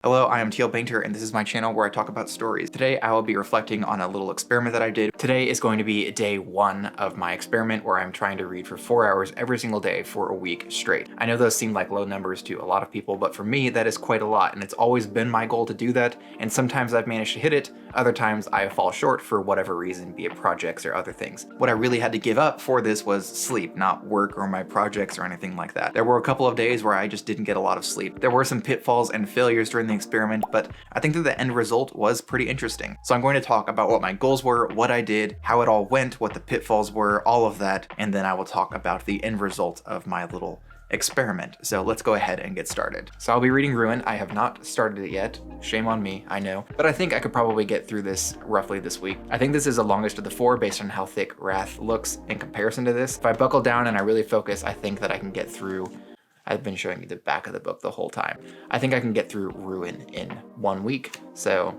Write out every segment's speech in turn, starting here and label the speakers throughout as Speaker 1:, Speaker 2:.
Speaker 1: Hello, I am Teal Painter, and this is my channel where I talk about stories. Today I will be reflecting on a little experiment that I did. Today is going to be day 1 of my experiment where I'm trying to read for 4 hours every single day for a week straight. I know those seem like low numbers to a lot of people, but for me that is quite a lot, and it's always been my goal to do that, and sometimes I've managed to hit it, other times I fall short for whatever reason, be it projects or other things. What I really had to give up for this was sleep, not work or my projects or anything like that. There were a couple of days where I just didn't get a lot of sleep. There were some pitfalls and failures during the experiment, but I think that the end result was pretty interesting. So I'm going to talk about what my goals were, what I did, how it all went, what the pitfalls were, all of that, and then I will talk about the end result of my little experiment. So let's go ahead and get started. So I'll be reading Ruin. I have not started it yet. Shame on me, I know. But I think I could probably get through this roughly this week. I think this is the longest of the 4 based on how thick Wrath looks in comparison to this. If I buckle down and I really focus, I think that I can get through. I've been showing you the back of the book the whole time. I think I can get through Ruin in 1 week. So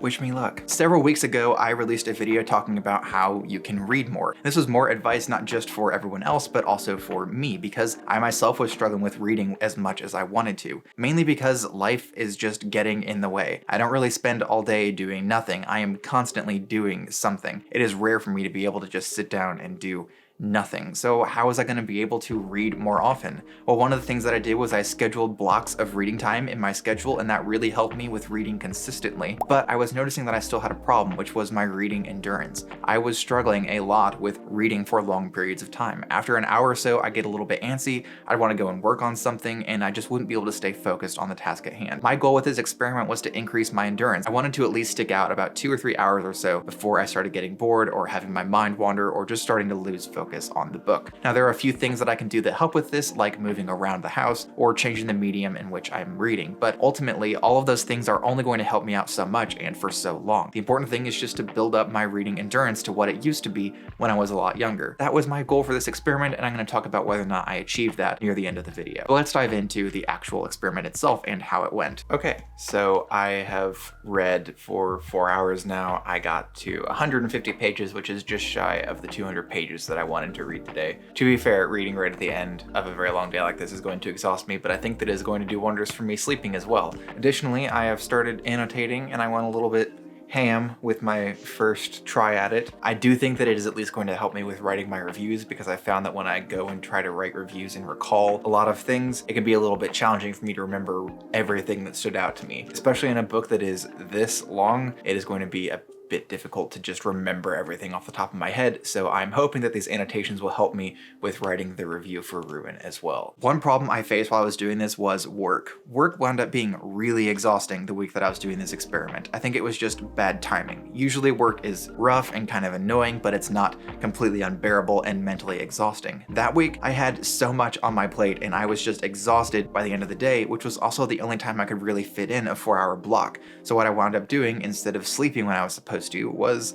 Speaker 1: wish me luck. Several weeks ago, I released a video talking about how you can read more. This was more advice not just for everyone else, but also for me, because I myself was struggling with reading as much as I wanted to, mainly because life is just getting in the way. I don't really spend all day doing nothing. I am constantly doing something. It is rare for me to be able to just sit down and do nothing. So how was I going to be able to read more often? Well, one of the things that I did was I scheduled blocks of reading time in my schedule, and that really helped me with reading consistently. But I was noticing that I still had a problem, which was my reading endurance. I was struggling a lot with reading for long periods of time. After an hour or so, I get a little bit antsy. I'd want to go and work on something, and I just wouldn't be able to stay focused on the task at hand. My goal with this experiment was to increase my endurance. I wanted to at least stick out about 2 or 3 hours or so before I started getting bored or having my mind wander or just starting to lose focus on the book. Now, there are a few things that I can do that help with this, like moving around the house or changing the medium in which I'm reading, but ultimately all of those things are only going to help me out so much and for so long. The important thing is just to build up my reading endurance to what it used to be when I was a lot younger. That was my goal for this experiment, and I'm going to talk about whether or not I achieved that near the end of the video. But let's dive into the actual experiment itself and how it went. Okay, so I have read for 4 hours now. I got to 150 pages, which is just shy of the 200 pages that I wanted to read today. To be fair, reading right at the end of a very long day like this is going to exhaust me, but I think that is going to do wonders for me sleeping as well. Additionally, I have started annotating, and I went a little bit ham with my first try at it. I do think that it is at least going to help me with writing my reviews, because I found that when I go and try to write reviews and recall a lot of things, it can be a little bit challenging for me to remember everything that stood out to me. Especially in a book that is this long, it is going to be a bit difficult to just remember everything off the top of my head, so I'm hoping that these annotations will help me with writing the review for Ruin as well. One problem I faced while I was doing this was work. Work wound up being really exhausting the week that I was doing this experiment. I think it was just bad timing. Usually work is rough and kind of annoying, but it's not completely unbearable and mentally exhausting. That week, I had so much on my plate and I was just exhausted by the end of the day, which was also the only time I could really fit in a 4-hour block. So what I wound up doing, instead of sleeping when I was supposed to, was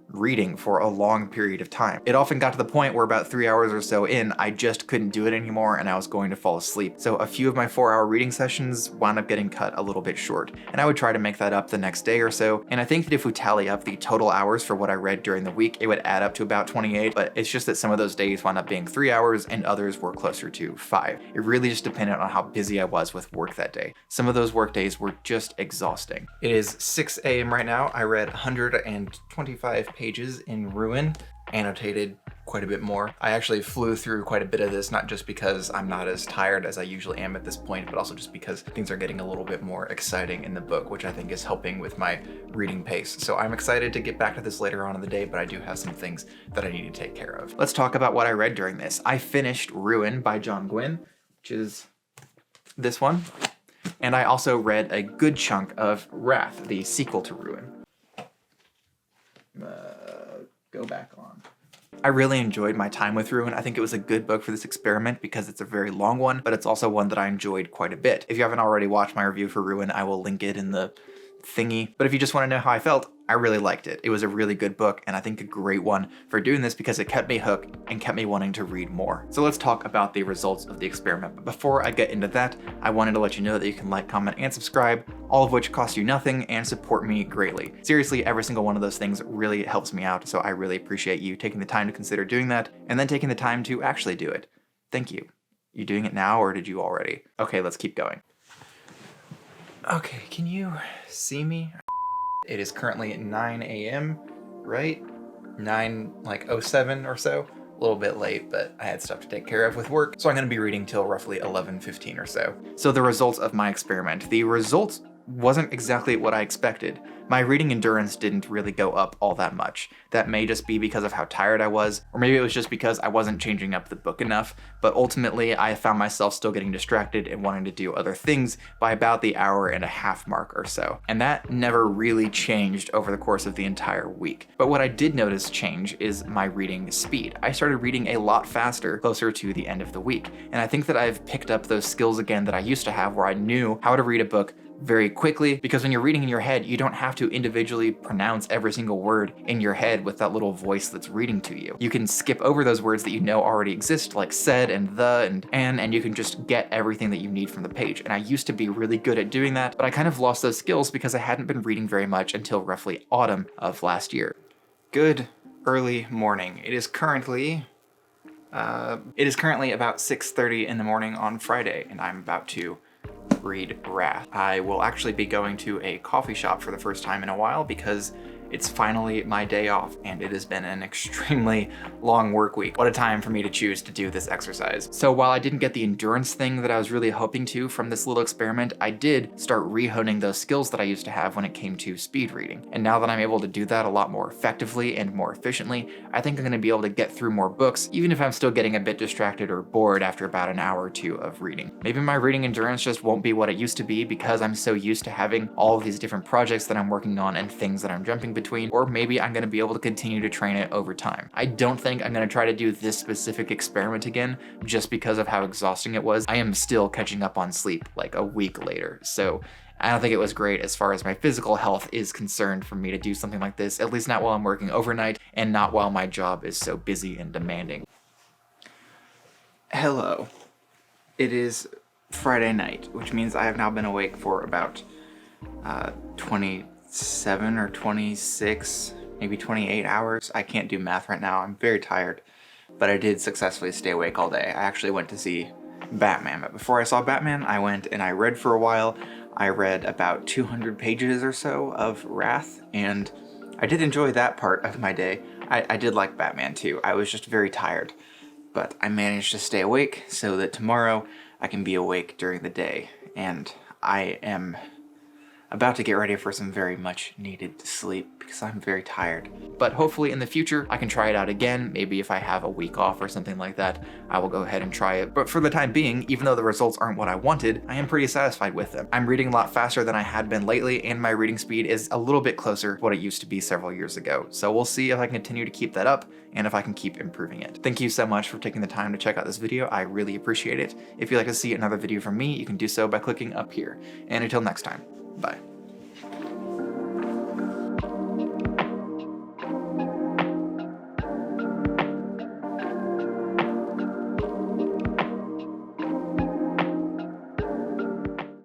Speaker 1: reading for a long period of time. It often got to the point where about 3 hours or so in, I just couldn't do it anymore and I was going to fall asleep. So a few of my 4-hour reading sessions wound up getting cut a little bit short, and I would try to make that up the next day or so. And I think that if we tally up the total hours for what I read during the week, it would add up to about 28, but it's just that some of those days wound up being 3 hours and others were closer to 5. It really just depended on how busy I was with work that day. Some of those work days were just exhausting. It is 6 a.m. right now. I read 125 pages in Ruin, annotated quite a bit more. I actually flew through quite a bit of this, not just because I'm not as tired as I usually am at this point, but also just because things are getting a little bit more exciting in the book, which I think is helping with my reading pace. So I'm excited to get back to this later on in the day, but I do have some things that I need to take care of. Let's talk about what I read during this. I finished Ruin by John Gwynne, which is this one. And I also read a good chunk of Wrath, the sequel to Ruin. Go back on. I really enjoyed my time with Ruin. I think it was a good book for this experiment because it's a very long one, but it's also one that I enjoyed quite a bit. If you haven't already watched my review for Ruin, I will link it in the thingy. But if you just want to know how I felt, I really liked it. It was a really good book, and I think a great one for doing this because it kept me hooked and kept me wanting to read more. So let's talk about the results of the experiment. But before I get into that, I wanted to let you know that you can like, comment, and subscribe, all of which cost you nothing and support me greatly. Seriously, every single one of those things really helps me out, so I really appreciate you taking the time to consider doing that, and then taking the time to actually do it. Thank you. You doing it now, or did you already? Okay, let's keep going. Okay, can you see me? It is currently 9 a.m., right? 9:07 or so. A little bit late, but I had stuff to take care of with work, so I'm gonna be reading till roughly 11:15 or so. So the results of my experiment. The results wasn't exactly what I expected. My reading endurance didn't really go up all that much. That may just be because of how tired I was, or maybe it was just because I wasn't changing up the book enough, but ultimately I found myself still getting distracted and wanting to do other things by about the hour-and-a-half mark or so. And that never really changed over the course of the entire week. But what I did notice change is my reading speed. I started reading a lot faster closer to the end of the week, and I think that I've picked up those skills again that I used to have where I knew how to read a book very quickly, because when you're reading in your head, you don't have to individually pronounce every single word in your head with that little voice that's reading to you. You can skip over those words that you know already exist, like said and the and you can just get everything that you need from the page. And I used to be really good at doing that, but I kind of lost those skills because I hadn't been reading very much until roughly autumn of last year. Good early morning. It is currently about 6:30 in the morning on Friday, and I'm about to read Wrath. I will actually be going to a coffee shop for the first time in a while because it's finally my day off, and it has been an extremely long work week. What a time for me to choose to do this exercise. So while I didn't get the endurance thing that I was really hoping to from this little experiment, I did start re-honing those skills that I used to have when it came to speed reading. And now that I'm able to do that a lot more effectively and more efficiently, I think I'm gonna be able to get through more books, even if I'm still getting a bit distracted or bored after about an hour or two of reading. Maybe my reading endurance just won't be what it used to be because I'm so used to having all of these different projects that I'm working on and things that I'm jumping between, or maybe I'm gonna be able to continue to train it over time. I don't think I'm gonna try to do this specific experiment again just because of how exhausting it was. I am still catching up on sleep like a week later, so I don't think it was great as far as my physical health is concerned for me to do something like this, at least not while I'm working overnight and not while my job is so busy and demanding. Hello. It is Friday night, which means I have now been awake for about 27 or 26, maybe 28 hours. I can't do math right now. I'm very tired, but I did successfully stay awake all day. I actually went to see Batman, but before I saw Batman, I went and I read for a while. I read about 200 pages or so of Wrath, and I did enjoy that part of my day. I did like Batman too. I was just very tired, but I managed to stay awake so that tomorrow I can be awake during the day, and I am about to get ready for some very much needed sleep because I'm very tired. But hopefully in the future, I can try it out again. Maybe if I have a week off or something like that, I will go ahead and try it. But for the time being, even though the results aren't what I wanted, I am pretty satisfied with them. I'm reading a lot faster than I had been lately, and my reading speed is a little bit closer to what it used to be several years ago. So we'll see if I can continue to keep that up and if I can keep improving it. Thank you so much for taking the time to check out this video. I really appreciate it. If you'd like to see another video from me, you can do so by clicking up here. And until next time, bye.